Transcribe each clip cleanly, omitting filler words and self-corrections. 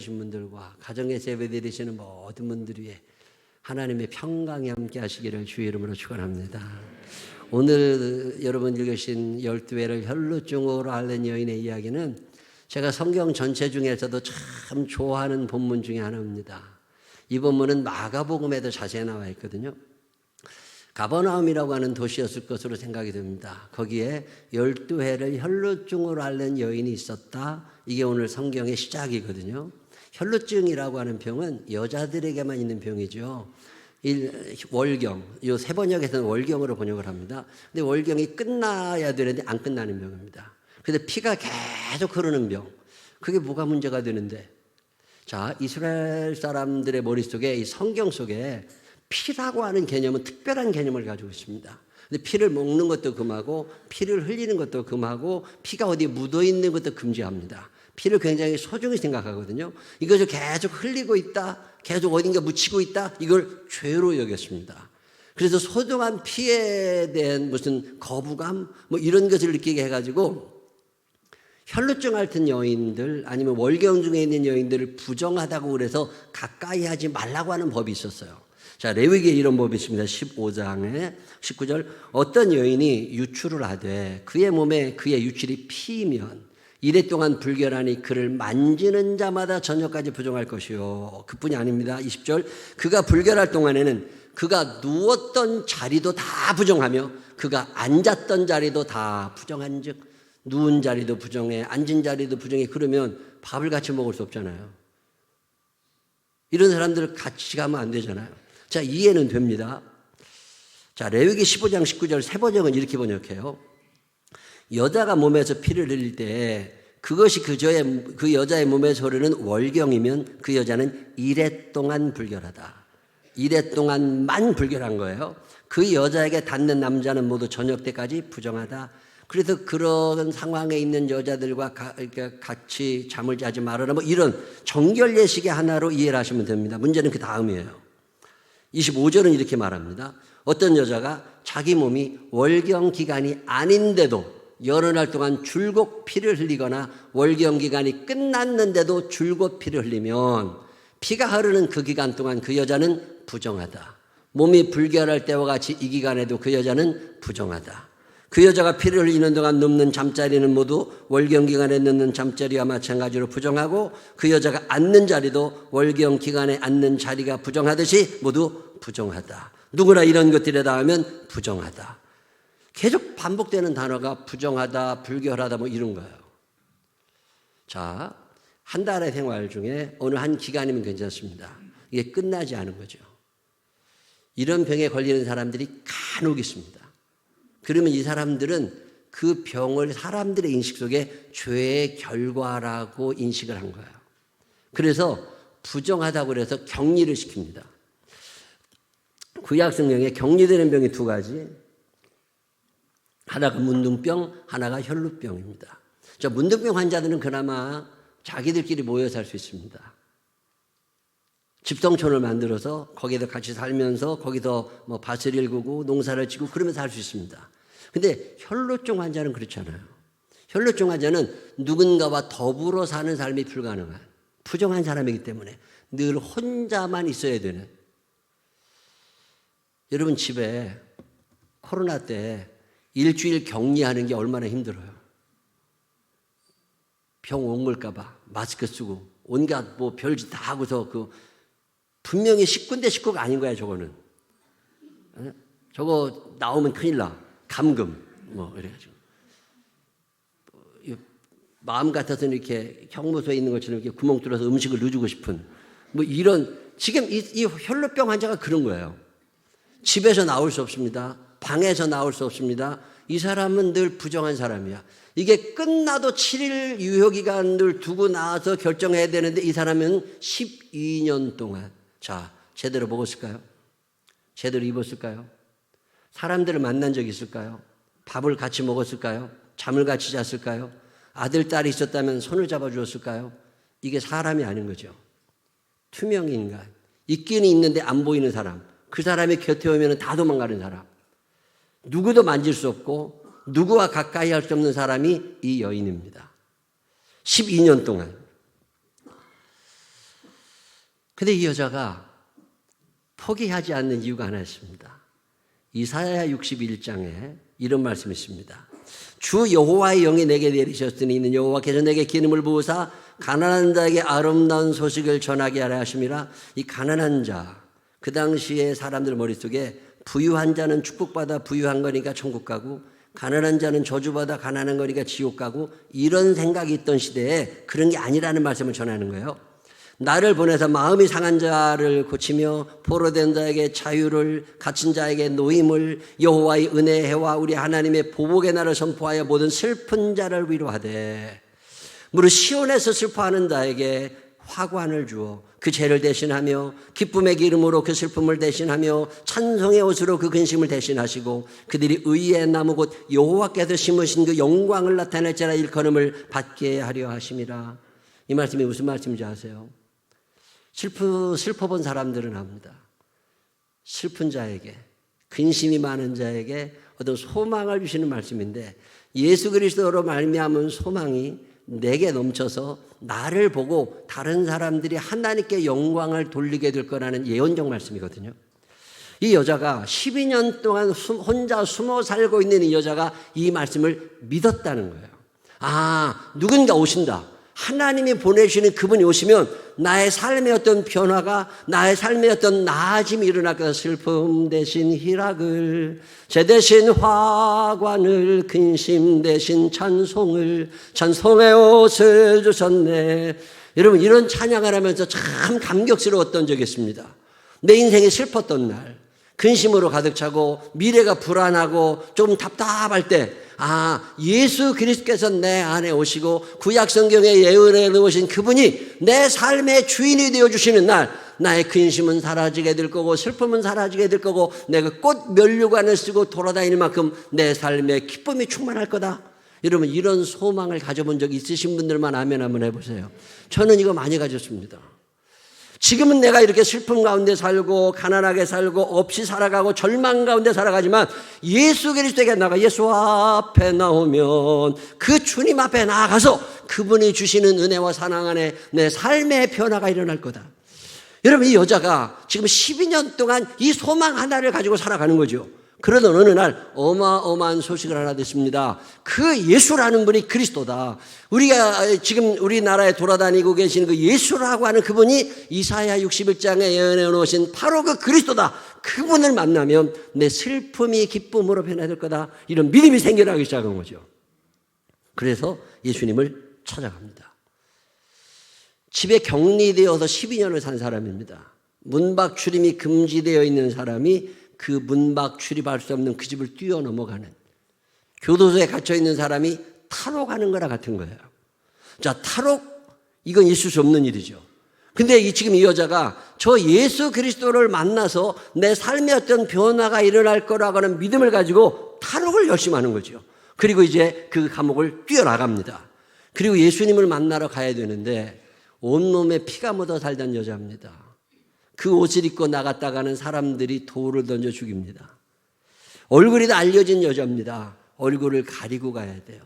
오신 분들과 가정에서 예배드리시는 모든 분들 위해 하나님의 평강이 함께 하시기를 주의 이름으로 축원합니다. 오늘 여러분 읽으신 12회를 혈루증으로 앓는 여인의 이야기는 제가 성경 전체 중에서도 참 좋아하는 본문 중에 하나입니다. 이 본문은 마가복음에도 자세히 나와 있거든요. 가버나움이라고 하는 도시였을 것으로 생각이 됩니다. 거기에 12회를 혈루증으로 앓는 여인이 있었다. 이게 오늘 성경의 시작이거든요. 혈루증이라고 하는 병은 여자들에게만 있는 병이죠. 월경, 이 세 번역에서는 월경으로 번역을 합니다. 근데 월경이 끝나야 되는데 안 끝나는 병입니다. 근데 피가 계속 흐르는 병. 그게 뭐가 문제가 되는데? 자, 이스라엘 사람들의 머릿속에 이 성경 속에 피라고 하는 개념은 특별한 개념을 가지고 있습니다. 근데 피를 먹는 것도 금하고 피를 흘리는 것도 금하고 피가 어디에 묻어 있는 것도 금지합니다. 피를 굉장히 소중히 생각하거든요. 이것을 계속 흘리고 있다, 계속 어딘가 묻히고 있다, 이걸 죄로 여겼습니다. 그래서 소중한 피에 대한 무슨 거부감 뭐 이런 것을 느끼게 해가지고 혈루증 앓던 여인들 아니면 월경 중에 있는 여인들을 부정하다고 그래서 가까이 하지 말라고 하는 법이 있었어요. 자, 레위기에 이런 법이 있습니다. 15장에 19절 어떤 여인이 유출을 하되 그의 몸에 그의 유출이 피이면 이래 동안 불결하니 그를 만지는 자마다 저녁까지 부정할 것이요. 그뿐이 아닙니다. 20절 그가 불결할 동안에는 그가 누웠던 자리도 다 부정하며 그가 앉았던 자리도 다 부정한즉 누운 자리도 부정해 앉은 자리도 부정해. 그러면 밥을 같이 먹을 수 없잖아요. 이런 사람들 같이 가면 안 되잖아요. 자, 이해는 됩니다. 자, 레위기 15장 19절 세 번역은 이렇게 번역해요. 여자가 몸에서 피를 흘릴 때 그것이 그 여자의 몸에서 흐르는 월경이면 그 여자는 이래 동안 불결하다. 이래 동안만 불결한 거예요. 그 여자에게 닿는 남자는 모두 저녁 때까지 부정하다. 그래서 그런 상황에 있는 여자들과 같이 잠을 자지 말아라. 뭐 이런 정결 예식의 하나로 이해를 하시면 됩니다. 문제는 그 다음이에요. 25절은 이렇게 말합니다. 어떤 여자가 자기 몸이 월경 기간이 아닌데도 여러 날 동안 줄곧 피를 흘리거나 월경 기간이 끝났는데도 줄곧 피를 흘리면 피가 흐르는 그 기간 동안 그 여자는 부정하다. 몸이 불결할 때와 같이 이 기간에도 그 여자는 부정하다. 그 여자가 피를 흘리는 동안 눕는 잠자리는 모두 월경 기간에 눕는 잠자리와 마찬가지로 부정하고 그 여자가 앉는 자리도 월경 기간에 앉는 자리가 부정하듯이 모두 부정하다. 누구나 이런 것들에 닿으면 부정하다. 계속 반복되는 단어가 부정하다, 불결하다 뭐 이런 거예요. 자, 한 달의 생활 중에 어느 한 기간이면 괜찮습니다. 이게 끝나지 않은 거죠. 이런 병에 걸리는 사람들이 간혹 있습니다. 그러면 이 사람들은 그 병을 사람들의 인식 속에 죄의 결과라고 인식을 한 거예요. 그래서 부정하다고 그래서 격리를 시킵니다. 구약 성경에 격리되는 병이 두 가지. 하나가 문둥병, 하나가 혈루병입니다. 저 문둥병 환자들은 그나마 자기들끼리 모여 살 수 있습니다. 집성촌을 만들어서 거기에서 같이 살면서 거기서 뭐 밭을 일구고 농사를 짓고 그러면서 살 수 있습니다. 근데 혈루증 환자는 그렇지 않아요. 혈루증 환자는 누군가와 더불어 사는 삶이 불가능한 부정한 사람이기 때문에 늘 혼자만 있어야 되는. 여러분 집에 코로나 때 일주일 격리하는 게 얼마나 힘들어요. 병 옮을까 봐 마스크 쓰고 온갖 뭐 별짓 다 하고서 분명히 식구인데 식구가 아닌 거야 저거는. 저거 나오면 큰일 나. 감금 뭐 이래가지고 마음 같아서는 이렇게 형무소에 있는 것처럼 이렇게 구멍 뚫어서 음식을 넣어주고 싶은 뭐 이런 지금 이 혈루병 환자가 그런 거예요. 집에서 나올 수 없습니다. 방에서 나올 수 없습니다. 이 사람은 늘 부정한 사람이야. 이게 끝나도 7일 유효기간을 두고 나와서 결정해야 되는데 이 사람은 12년 동안 자 제대로 먹었을까요? 제대로 입었을까요? 사람들을 만난 적이 있을까요? 밥을 같이 먹었을까요? 잠을 같이 잤을까요? 아들, 딸이 있었다면 손을 잡아주었을까요? 이게 사람이 아닌 거죠. 투명인간. 있기는 있는데 안 보이는 사람. 그 사람이 곁에 오면 다 도망가는 사람. 누구도 만질 수 없고 누구와 가까이 할 수 없는 사람이 이 여인입니다. 12년 동안. 근데 이 여자가 포기하지 않는 이유가 하나 있습니다. 이사야 61장에 이런 말씀이 있습니다. 주 여호와의 영이 내게 내리셨으니 이는 여호와께서 내게 기름을 부으사 가난한 자에게 아름다운 소식을 전하게 하려 하심이라. 이 가난한 자, 그 당시에 사람들 머릿속에 부유한 자는 축복받아 부유한 거니까 천국 가고 가난한 자는 저주받아 가난한 거니까 지옥 가고 이런 생각이 있던 시대에 그런 게 아니라는 말씀을 전하는 거예요. 나를 보내서 마음이 상한 자를 고치며 포로된 자에게 자유를, 갇힌 자에게 노임을, 여호와의 은혜와 우리 하나님의 보복의 날을 선포하여 모든 슬픈 자를 위로하되 무릇 시온에서 슬퍼하는 자에게 화관을 주어 그 죄를 대신하며 기쁨의 기름으로 그 슬픔을 대신하며 찬송의 옷으로 그 근심을 대신하시고 그들이 의의 나무 곧 여호와께서 심으신 그 영광을 나타낼지라 일컬음을 받게 하려 하심이라. 이 말씀이 무슨 말씀인지 아세요? 슬퍼본 사람들은 압니다. 슬픈 자에게, 근심이 많은 자에게 어떤 소망을 주시는 말씀인데 예수 그리스도로 말미암은 소망이 내게 넘쳐서 나를 보고 다른 사람들이 하나님께 영광을 돌리게 될 거라는 예언적 말씀이거든요. 이 여자가 12년 동안 혼자 숨어 살고 있는 이 여자가 이 말씀을 믿었다는 거예요. 아, 누군가 오신다. 하나님이 보내주시는 그분이 오시면 나의 삶의 어떤 변화가, 나의 삶의 어떤 나아짐이 일어날 거다. 슬픔 대신 희락을, 죄 대신 화관을, 근심 대신 찬송을, 찬송의 옷을 주셨네. 여러분, 이런 찬양을 하면서 참 감격스러웠던 적이 있습니다. 내 인생이 슬펐던 날, 근심으로 가득 차고 미래가 불안하고 좀 답답할 때, 아, 예수 그리스도께서 내 안에 오시고 구약 성경에 예언해 놓으신 그분이 내 삶의 주인이 되어주시는 날, 나의 근심은 사라지게 될 거고 슬픔은 사라지게 될 거고 내가 꽃 면류관을 쓰고 돌아다니는 만큼 내 삶에 기쁨이 충만할 거다. 여러분, 이런 소망을 가져본 적 있으신 분들만 아멘 한번 해보세요. 저는 이거 많이 가졌습니다. 지금은 내가 이렇게 슬픔 가운데 살고 가난하게 살고 없이 살아가고 절망 가운데 살아가지만 예수 그리스도에게 나가 예수 앞에 나오면 그 주님 앞에 나아가서 그분이 주시는 은혜와 사랑 안에 내 삶의 변화가 일어날 거다. 여러분, 이 여자가 지금 12년 동안 이 소망 하나를 가지고 살아가는 거죠. 그러던 어느 날 어마어마한 소식을 하나 듣습니다. 그 예수라는 분이 그리스도다. 우리가 지금 우리나라에 돌아다니고 계신 그 예수라고 하는 그분이 이사야 61장에 예언해 놓으신 바로 그 그리스도다. 그분을 만나면 내 슬픔이 기쁨으로 변화될 거다. 이런 믿음이 생겨나기 시작한 거죠. 그래서 예수님을 찾아갑니다. 집에 격리되어서 12년을 산 사람입니다. 문 밖 출입이 금지되어 있는 사람이 그 문 밖 출입할 수 없는 그 집을 뛰어넘어가는, 교도소에 갇혀있는 사람이 탈옥하는 거랑 같은 거예요. 자, 탈옥, 이건 있을 수 없는 일이죠. 근데 지금 이 여자가 저 예수 그리스도를 만나서 내 삶에 어떤 변화가 일어날 거라고 하는 믿음을 가지고 탈옥을 열심히 하는 거죠. 그리고 이제 그 감옥을 뛰어나갑니다. 그리고 예수님을 만나러 가야 되는데 온몸에 피가 묻어 살던 여자입니다. 그 옷을 입고 나갔다가는 사람들이 돌을 던져 죽입니다. 얼굴이 다 알려진 여자입니다. 얼굴을 가리고 가야 돼요.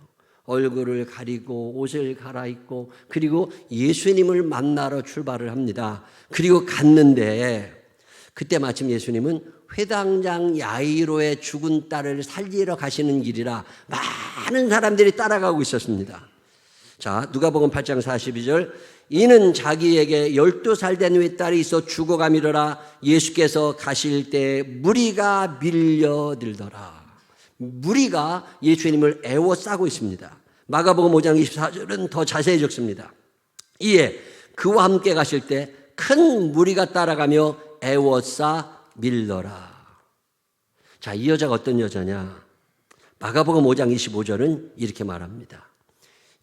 얼굴을 가리고 옷을 갈아입고 그리고 예수님을 만나러 출발을 합니다. 그리고 갔는데 그때 마침 예수님은 회당장 야이로의 죽은 딸을 살리러 가시는 길이라 많은 사람들이 따라가고 있었습니다. 자, 누가복음 8장 42절, 이는 자기에게 12살 된 외딸이 있어 죽어가미르라. 예수께서 가실 때 무리가 밀려들더라. 무리가 예수님을 애워싸고 있습니다. 마가복음 5장 24절은 더 자세히 적습니다. 이에 그와 함께 가실 때 큰 무리가 따라가며 애워싸 밀더라. 자, 이 여자가 어떤 여자냐? 마가복음 5장 25절은 이렇게 말합니다.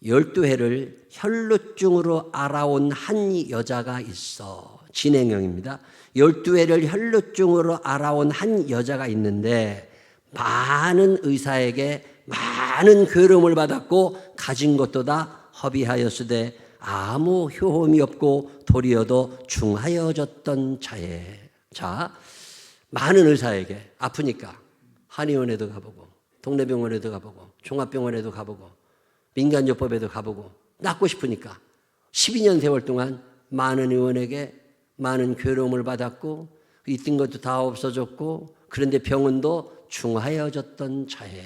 12해를 혈루증으로 알아온 한 여자가 있어. 진행형입니다. 12해를 혈루증으로 알아온 한 여자가 있는데 많은 의사에게 많은 괴로움을 받았고 가진 것도 다 허비하였으되 아무 효험이 없고 도리어도 중하여졌던 자에. 자, 많은 의사에게 아프니까 한의원에도 가보고 동네 병원에도 가보고 종합병원에도 가보고 민간요법에도 가보고 낫고 싶으니까 12년 세월 동안 많은 의원에게 많은 괴로움을 받았고 있던 것도 다 없어졌고 그런데 병원도 중하여졌던 자에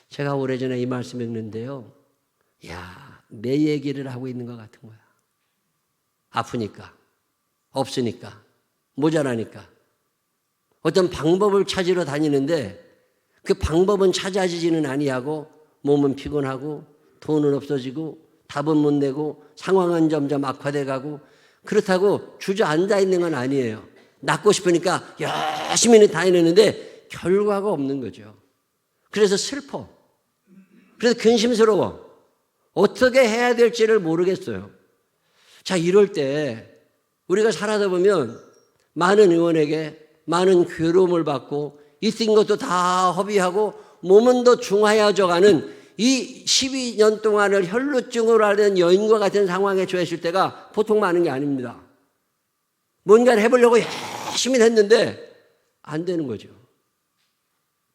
제가 오래전에 이 말씀 읽는데요. 내 얘기를 하고 있는 것 같은 거야. 아프니까, 없으니까, 모자라니까. 어떤 방법을 찾으러 다니는데 그 방법은 찾아지지는 아니하고 몸은 피곤하고 돈은 없어지고 답은 못 내고 상황은 점점 악화돼 가고 그렇다고 주저앉아 있는 건 아니에요. 낫고 싶으니까 열심히 다니는데 결과가 없는 거죠. 그래서 슬퍼. 그래서 근심스러워. 어떻게 해야 될지를 모르겠어요. 자, 이럴 때 우리가 살아다 보면 많은 의원에게 많은 괴로움을 받고 있는 것도 다 허비하고 몸은 더 중하여져가는 이 12년 동안을 혈루증으로 앓는 여인과 같은 상황에 처했을 때가 보통 많은 게 아닙니다. 뭔가를 해보려고 열심히 했는데 안 되는 거죠.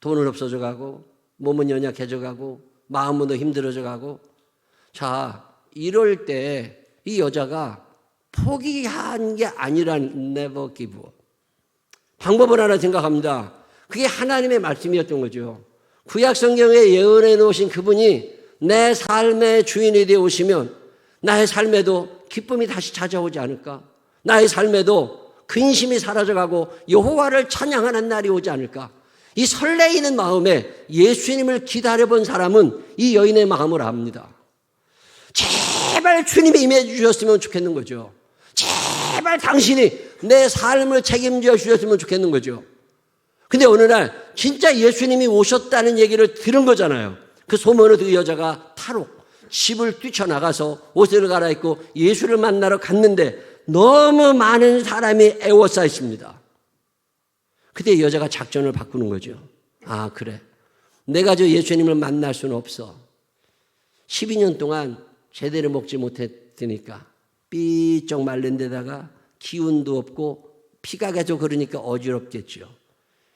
돈은 없어져 가고 몸은 연약해져 가고 마음은 더 힘들어져 가고 자, 이럴 때 이 여자가 포기한 게 아니란 never give up. 방법을 하나 생각합니다. 그게 하나님의 말씀이었던 거죠. 구약 성경에 예언해 놓으신 그분이 내 삶의 주인이 되어 오시면 나의 삶에도 기쁨이 다시 찾아오지 않을까? 나의 삶에도 근심이 사라져가고 여호와를 찬양하는 날이 오지 않을까? 이 설레이는 마음에 예수님을 기다려본 사람은 이 여인의 마음을 압니다. 제발 주님이 임해 주셨으면 좋겠는 거죠. 제발 당신이 내 삶을 책임져 주셨으면 좋겠는 거죠. 근데 어느 날 진짜 예수님이 오셨다는 얘기를 들은 거잖아요. 그 소문을 그 여자가 탈옥, 집을 뛰쳐나가서 옷을 갈아입고 예수를 만나러 갔는데 너무 많은 사람이 애워싸 있습니다. 그때 여자가 작전을 바꾸는 거죠. 아, 그래. 내가 저 예수님을 만날 수는 없어. 12년 동안 제대로 먹지 못했으니까 삐쩍 말른 데다가 기운도 없고 피가 계속 흐르니까 어지럽겠죠.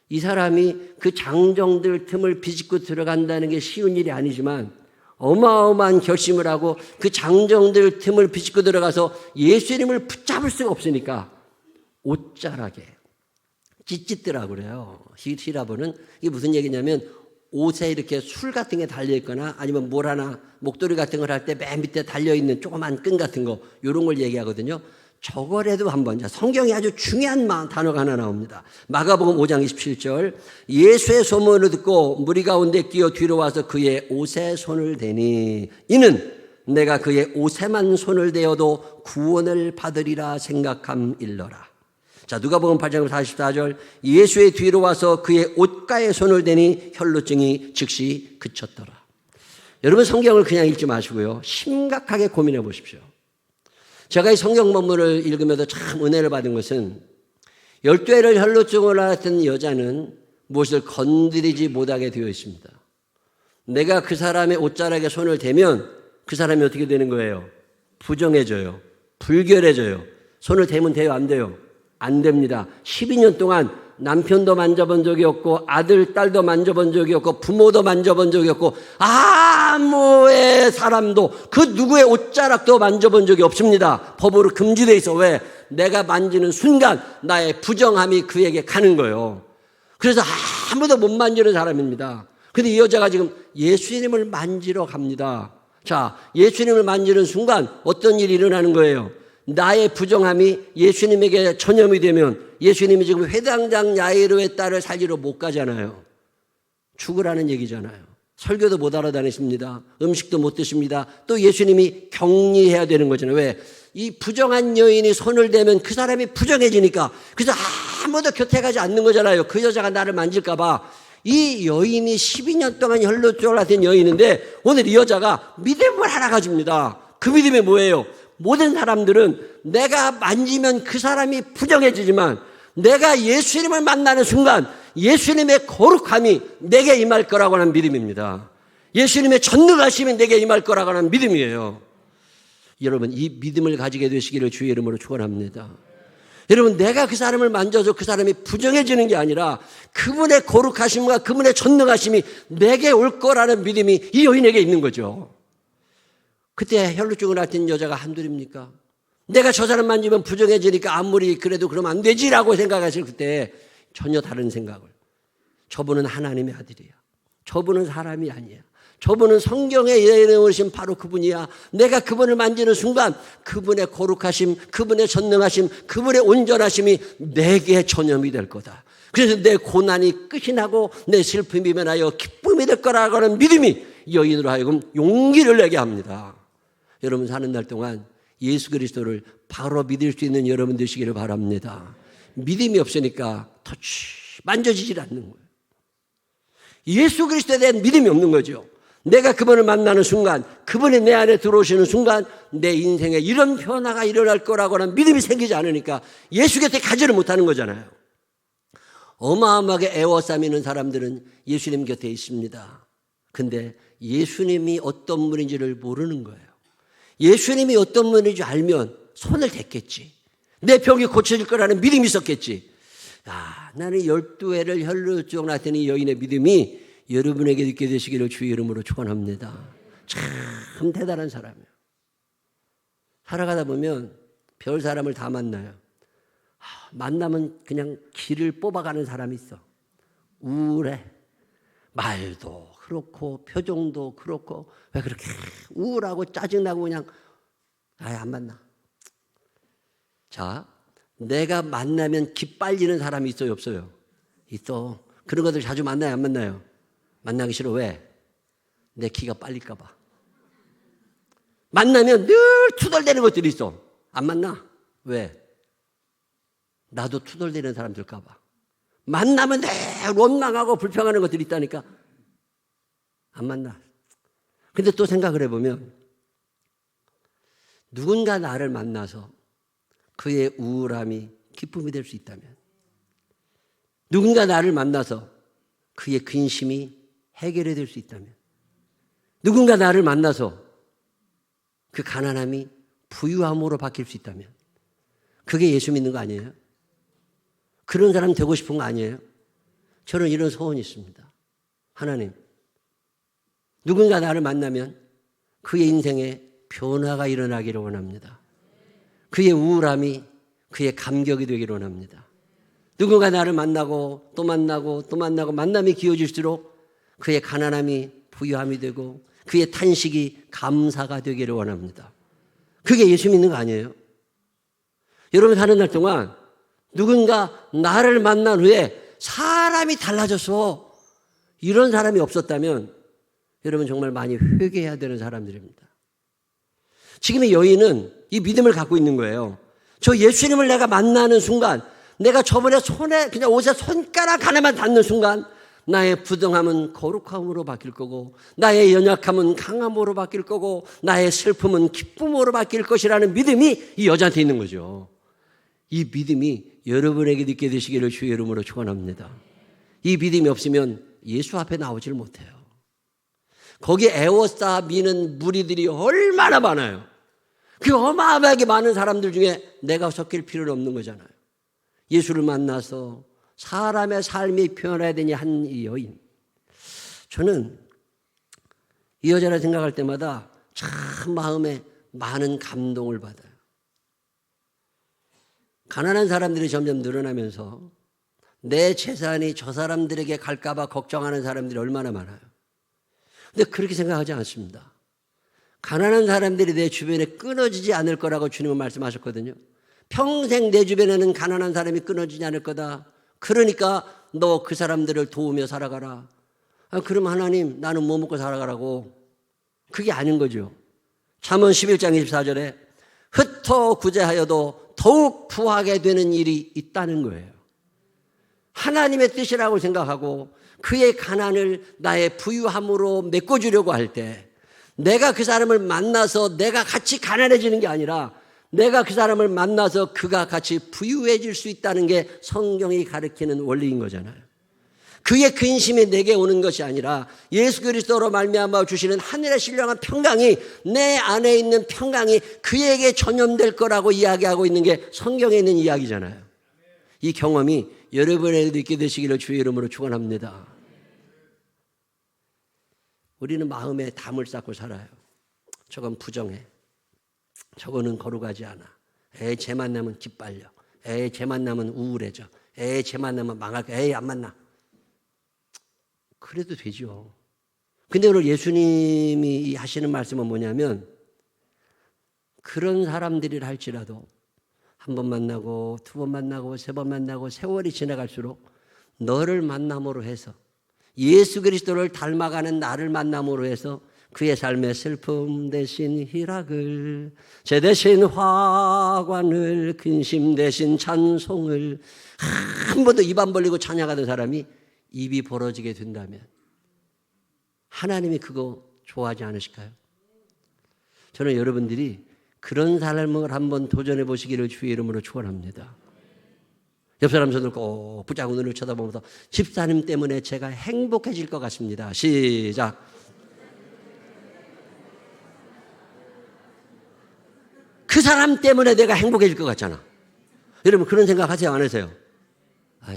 이 사람이 그 장정들 틈을 비집고 들어간다는 게 쉬운 일이 아니지만 어마어마한 결심을 하고 그 장정들 틈을 비집고 들어가서 예수님을 붙잡을 수가 없으니까 옷자락에 찢찢더라고 그래요. 히라보는 이게 무슨 얘기냐면 옷에 이렇게 술 같은 게 달려있거나 아니면 뭘 하나 목도리 같은 걸 할 때 맨 밑에 달려있는 조그만 끈 같은 거 이런 걸 얘기하거든요. 저거라도 한번 성경에 아주 중요한 단어가 하나 나옵니다. 마가복음 5장 27절 예수의 소문을 듣고 무리 가운데 끼어 뒤로 와서 그의 옷에 손을 대니 이는 내가 그의 옷에만 손을 대어도 구원을 받으리라 생각함일러라. 자, 누가복음 8장 44절 예수의 뒤로 와서 그의 옷가에 손을 대니 혈루증이 즉시 그쳤더라. 여러분 성경을 그냥 읽지 마시고요. 심각하게 고민해 보십시오. 제가 이 성경 본문을 읽으면서 참 은혜를 받은 것은 12회를 혈루증으로 앓았던 여자는 무엇을 건드리지 못하게 되어 있습니다. 내가 그 사람의 옷자락에 손을 대면 그 사람이 어떻게 되는 거예요? 부정해져요. 불결해져요. 손을 대면 돼요? 안 돼요? 안 됩니다. 12년 동안 남편도 만져본 적이 없고 아들, 딸도 만져본 적이 없고 부모도 만져본 적이 없고 아무의 사람도 그 누구의 옷자락도 만져본 적이 없습니다. 법으로 금지되어 있어. 왜? 내가 만지는 순간 나의 부정함이 그에게 가는 거예요. 그래서 아무도 못 만지는 사람입니다. 근데 이 여자가 지금 예수님을 만지러 갑니다. 자, 예수님을 만지는 순간 어떤 일이 일어나는 거예요? 나의 부정함이 예수님에게 전염이 되면 예수님이 지금 회당장 야이로의 딸을 살리러 못 가잖아요. 죽으라는 얘기잖아요. 설교도 못 알아다니십니다. 음식도 못 드십니다. 또 예수님이 격리해야 되는 거잖아요. 왜? 이 부정한 여인이 손을 대면 그 사람이 부정해지니까 그래서 아무도 곁에 가지 않는 거잖아요. 그 여자가 나를 만질까 봐. 이 여인이 12년 동안 혈루증을 앓은 여인인데 오늘 이 여자가 믿음을 하나 가집니다. 그 믿음이 뭐예요? 모든 사람들은 내가 만지면 그 사람이 부정해지지만 내가 예수님을 만나는 순간 예수님의 거룩함이 내게 임할 거라고 하는 믿음입니다. 예수님의 전능하심이 내게 임할 거라고 하는 믿음이에요. 여러분 이 믿음을 가지게 되시기를 주의 이름으로 축원합니다. 여러분 내가 그 사람을 만져서 그 사람이 부정해지는 게 아니라 그분의 거룩하심과 그분의 전능하심이 내게 올 거라는 믿음이 이 여인에게 있는 거죠. 그때 혈루증을 앓던 여자가 한둘입니까? 내가 저 사람 만지면 부정해지니까 아무리 그래도 그러면 안 되지라고 생각하실 때 전혀 다른 생각을. 저분은 하나님의 아들이야. 저분은 사람이 아니야. 저분은 성경에 내놓으신 바로 그분이야. 내가 그분을 만지는 순간 그분의 거룩하심, 그분의 전능하심, 그분의 온전하심이 내게 전염이 될 거다. 그래서 내 고난이 끝이 나고 내 슬픔이 변하여 기쁨이 될 거라고 하는 믿음이 여인으로 하여금 용기를 내게 합니다. 여러분 사는 날 동안 예수 그리스도를 바로 믿을 수 있는 여러분 되시기를 바랍니다. 믿음이 없으니까 터치, 만져지질 않는 거예요. 예수 그리스도에 대한 믿음이 없는 거죠. 내가 그분을 만나는 순간, 그분이 내 안에 들어오시는 순간 내 인생에 이런 변화가 일어날 거라고 하는 믿음이 생기지 않으니까 예수 곁에 가지를 못하는 거잖아요. 어마어마하게 애워싸미는 사람들은 예수님 곁에 있습니다. 근데 예수님이 어떤 분인지를 모르는 거예요. 예수님이 어떤 분인지 알면 손을 댔겠지. 내 병이 고쳐질 거라는 믿음이 있었겠지. 야, 나는 12회를 혈로 쭉 나타낸 여인의 믿음이 여러분에게 있게 되시기를 주의 이름으로 축원합니다. 참 대단한 사람이에요. 살아가다 보면 별 사람을 다 만나요. 만나면 그냥 길을 뽑아가는 사람이 있어. 우울해. 말도 그렇고 표정도 그렇고 왜 그렇게 우울하고 짜증나고 그냥 안 만나. 자, 내가 만나면 기빨리는 사람이 있어요 없어요? 있어. 그런 것들 자주 만나요 안 만나요? 만나기 싫어. 왜? 내 기가 빨릴까 봐. 만나면 늘 투덜대는 것들이 있어. 안 만나. 왜? 나도 투덜대는 사람 들까 봐. 만나면 늘 원망하고 불평하는 것들이 있다니까. 안 만나. 근데 또 생각을 해보면 누군가 나를 만나서 그의 우울함이 기쁨이 될 수 있다면, 누군가 나를 만나서 그의 근심이 해결이 될 수 있다면, 누군가 나를 만나서 그 가난함이 부유함으로 바뀔 수 있다면, 그게 예수 믿는 거 아니에요? 그런 사람 되고 싶은 거 아니에요? 저는 이런 소원이 있습니다. 하나님, 누군가 나를 만나면 그의 인생에 변화가 일어나기를 원합니다. 그의 우울함이 그의 감격이 되기를 원합니다. 누군가 나를 만나고 또 만나고 또 만나고 만남이 길어질수록 그의 가난함이 부유함이 되고 그의 탄식이 감사가 되기를 원합니다. 그게 예수 믿는 거 아니에요? 여러분 사는 날 동안 누군가 나를 만난 후에 사람이 달라져서 이런 사람이 없었다면 여러분 정말 많이 회개해야 되는 사람들입니다. 지금의 여인은 이 믿음을 갖고 있는 거예요. 저 예수님을 내가 만나는 순간, 내가 저번에 손에 그냥 옷에 손가락 하나만 닿는 순간 나의 부정함은 거룩함으로 바뀔 거고, 나의 연약함은 강함으로 바뀔 거고, 나의 슬픔은 기쁨으로 바뀔 것이라는 믿음이 이 여자한테 있는 거죠. 이 믿음이 여러분에게 있게 되시기를 주의 이름으로 축원합니다. 이 믿음이 없으면 예수 앞에 나오질 못해요. 거기에 애워싸 미는 무리들이 얼마나 많아요. 그 어마어마하게 많은 사람들 중에 내가 섞일 필요는 없는 거잖아요. 예수를 만나서 사람의 삶이 변해야 되니 한 이 여인. 저는 이 여자를 생각할 때마다 참 마음에 많은 감동을 받아요. 가난한 사람들이 점점 늘어나면서 내 재산이 저 사람들에게 갈까 봐 걱정하는 사람들이 얼마나 많아요. 근데 그렇게 생각하지 않습니다. 가난한 사람들이 내 주변에 끊어지지 않을 거라고 주님은 말씀하셨거든요. 평생 내 주변에는 가난한 사람이 끊어지지 않을 거다. 그러니까 너 그 사람들을 도우며 살아가라. 그럼 하나님 나는 뭐 먹고 살아가라고? 그게 아닌 거죠. 잠언 11장 24절에 흩어 구제하여도 더욱 부하게 되는 일이 있다는 거예요. 하나님의 뜻이라고 생각하고 그의 가난을 나의 부유함으로 메꿔주려고 할 때 내가 그 사람을 만나서 내가 같이 가난해지는 게 아니라 내가 그 사람을 만나서 그가 같이 부유해질 수 있다는 게 성경이 가르치는 원리인 거잖아요. 그의 근심이 내게 오는 것이 아니라 예수 그리스도로 말미암아 주시는 하늘의 신령한 평강이 내 안에 있는 평강이 그에게 전염될 거라고 이야기하고 있는 게 성경에 있는 이야기잖아요. 이 경험이 여러분에게도 있게 되시기를 주의 이름으로 축원합니다. 우리는 마음에 담을 쌓고 살아요. 저건 부정해. 저거는 거룩하지 않아. 쟤 만나면 기빨려. 쟤 만나면 우울해져. 쟤 만나면 망할 거야. 안 만나. 그래도 되죠. 근데 오늘 예수님이 하시는 말씀은 뭐냐면 그런 사람들이라 할지라도 한 번 만나고 두 번 만나고 세 번 만나고 세월이 지나갈수록 너를 만남으로 해서 예수 그리스도를 닮아가는 나를 만남으로 해서 그의 삶의 슬픔 대신 희락을, 죄 대신 화관을, 근심 대신 찬송을 한 번도 입 안 벌리고 찬양하던 사람이 입이 벌어지게 된다면 하나님이 그거 좋아하지 않으실까요? 저는 여러분들이 그런 삶을 한번 도전해 보시기를 주의 이름으로 축원합니다. 옆 사람 손을 꼭 붙잡고 눈을 쳐다보면서 집사님 때문에 제가 행복해질 것 같습니다. 시작. 그 사람 때문에 내가 행복해질 것 같잖아. 여러분 그런 생각 하세요? 안 하세요?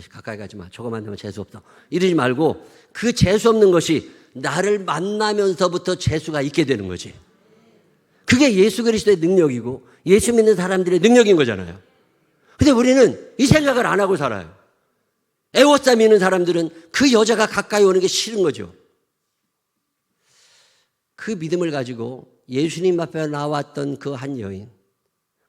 가까이 가지 마. 저거 만나면 재수없다. 이러지 말고 그 재수없는 것이 나를 만나면서부터 재수가 있게 되는 거지. 그게 예수 그리스도의 능력이고 예수 믿는 사람들의 능력인 거잖아요. 근데 우리는 이 생각을 안 하고 살아요. 애워싸 믿는 사람들은 그 여자가 가까이 오는 게 싫은 거죠. 그 믿음을 가지고 예수님 앞에 나왔던 그 한 여인,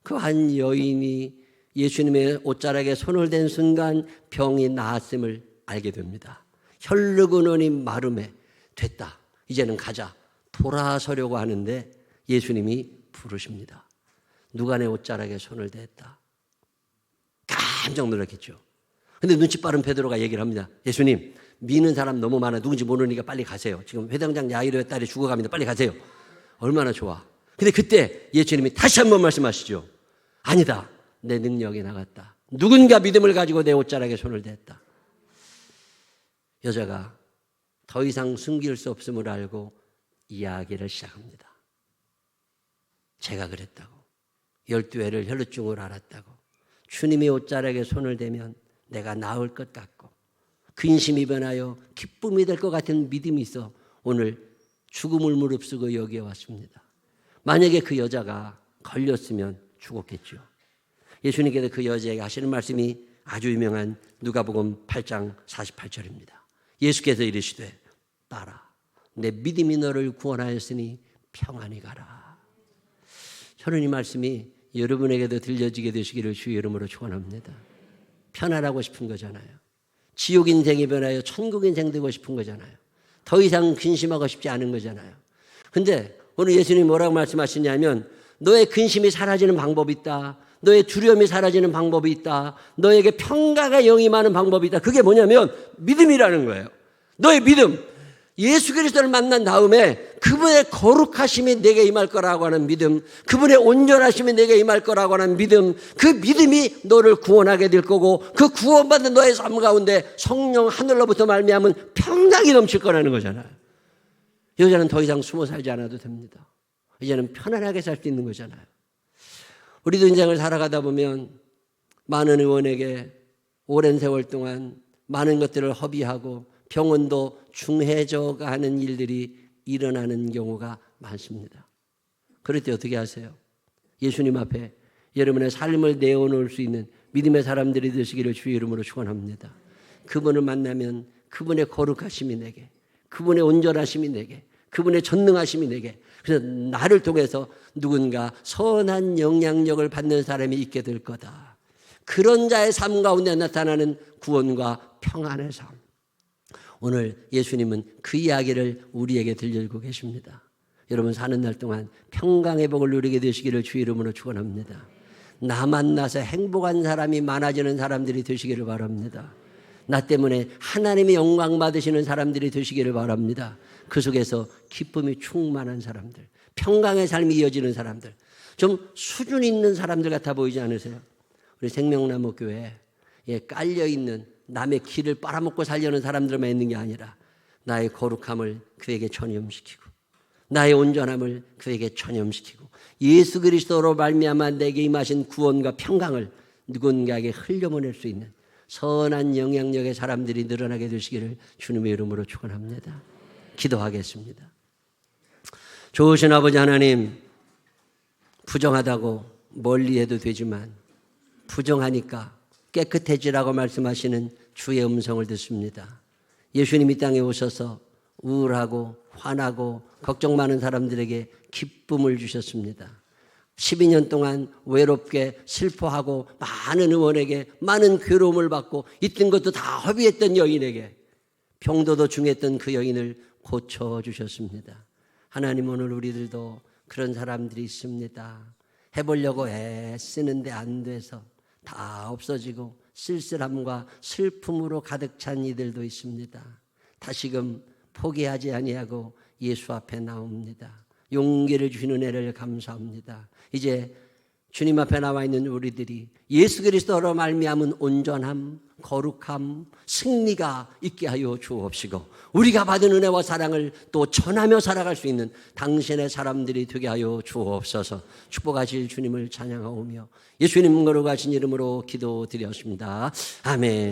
그 한 여인이 예수님의 옷자락에 손을 댄 순간 병이 나았음을 알게 됩니다. 혈루근원이 마름에 됐다. 이제는 가자. 돌아서려고 하는데 예수님이 부르십니다. 누가 내 옷자락에 손을 댔다. 깜짝 놀랐겠죠. 근데 눈치 빠른 베드로가 얘기를 합니다. 예수님, 미는 사람 너무 많아. 누군지 모르니까 빨리 가세요. 지금 회당장 야이로의 딸이 죽어갑니다. 빨리 가세요. 얼마나 좋아. 근데 그때 예수님이 다시 한번 말씀하시죠. 아니다. 내 능력이 나갔다. 누군가 믿음을 가지고 내 옷자락에 손을 댔다. 여자가 더 이상 숨길 수 없음을 알고 이야기를 시작합니다. 제가 그랬다고. 12회를 혈루증을 앓았다고. 주님의 옷자락에 손을 대면 내가 나을 것 같고 근심이 변하여 기쁨이 될 것 같은 믿음이 있어 오늘 죽음을 무릅쓰고 여기에 왔습니다. 만약에 그 여자가 걸렸으면 죽었겠죠. 예수님께서 그 여자에게 하시는 말씀이 아주 유명한 누가복음 8장 48절입니다. 예수께서 이르시되 딸아 내 믿음이 너를 구원하였으니 평안히 가라. 저는 이 말씀이 여러분에게도 들려지게 되시기를 주의 이름으로 축원합니다. 편안하고 싶은 거잖아요. 지옥 인생이 변하여 천국 인생 되고 싶은 거잖아요. 더 이상 근심하고 싶지 않은 거잖아요. 근데 오늘 예수님이 뭐라고 말씀하시냐면 너의 근심이 사라지는 방법이 있다. 너의 두려움이 사라지는 방법이 있다. 너에게 평강의 영이 임하는 방법이 있다. 그게 뭐냐면 믿음이라는 거예요. 너의 믿음. 예수 그리스도를 만난 다음에 그분의 거룩하심이 내게 임할 거라고 하는 믿음, 그분의 온전하심이 내게 임할 거라고 하는 믿음, 그 믿음이 너를 구원하게 될 거고 그 구원받은 너의 삶 가운데 성령 하늘로부터 말미암은 평강이 넘칠 거라는 거잖아요. 여자는 더 이상 숨어 살지 않아도 됩니다. 이제는 편안하게 살 수 있는 거잖아요. 우리도 인생을 살아가다 보면 많은 의원에게 오랜 세월 동안 많은 것들을 허비하고 병원도 중해져 가는 일들이 일어나는 경우가 많습니다. 그럴 때 어떻게 하세요? 예수님 앞에 여러분의 삶을 내어놓을 수 있는 믿음의 사람들이 되시기를 주의 이름으로 축원합니다. 그분을 만나면 그분의 거룩하심이 내게, 그분의 온전하심이 내게, 그분의 전능하심이 내게, 그래서 나를 통해서 누군가 선한 영향력을 받는 사람이 있게 될 거다. 그런 자의 삶 가운데 나타나는 구원과 평안의 삶. 오늘 예수님은 그 이야기를 우리에게 들려주고 계십니다. 여러분 사는 날 동안 평강의 복을 누리게 되시기를 주의 이름으로 축원합니다. 나 만나서 행복한 사람이 많아지는 사람들이 되시기를 바랍니다. 나 때문에 하나님의 영광 받으시는 사람들이 되시기를 바랍니다. 그 속에서 기쁨이 충만한 사람들, 평강의 삶이 이어지는 사람들, 좀 수준 있는 사람들 같아 보이지 않으세요? 우리 생명나무 교회에 깔려있는 남의 길을 빨아먹고 살려는 사람들만 있는 게 아니라 나의 거룩함을 그에게 전염시키고 나의 온전함을 그에게 전염시키고 예수 그리스도로 말미암아 내게 임하신 구원과 평강을 누군가에게 흘려보낼 수 있는 선한 영향력의 사람들이 늘어나게 되시기를 주님의 이름으로 축원합니다. 기도하겠습니다. 좋으신 아버지 하나님, 부정하다고 멀리해도 되지만 부정하니까 깨끗해지라고 말씀하시는 주의 음성을 듣습니다. 예수님이 땅에 오셔서 우울하고 화나고 걱정 많은 사람들에게 기쁨을 주셨습니다. 12년 동안 외롭게 슬퍼하고 많은 의원에게 많은 괴로움을 받고 있던 것도 다 허비했던 여인에게 병도도 중했던 그 여인을 고쳐주셨습니다. 하나님, 오늘 우리들도 그런 사람들이 있습니다. 해보려고 애쓰는데 안 돼서 다 없어지고 쓸쓸함과 슬픔으로 가득 찬 이들도 있습니다. 다시금 포기하지 아니하고 예수 앞에 나옵니다. 용기를 주시는 은혜를 감사합니다. 이제 주님 앞에 나와 있는 우리들이 예수 그리스도로 말미암은 온전함, 거룩함, 승리가 있게 하여 주옵시고 우리가 받은 은혜와 사랑을 또 전하며 살아갈 수 있는 당신의 사람들이 되게 하여 주옵소서. 축복하실 주님을 찬양하오며 예수님 거룩하신 이름으로 기도드렸습니다. 아멘.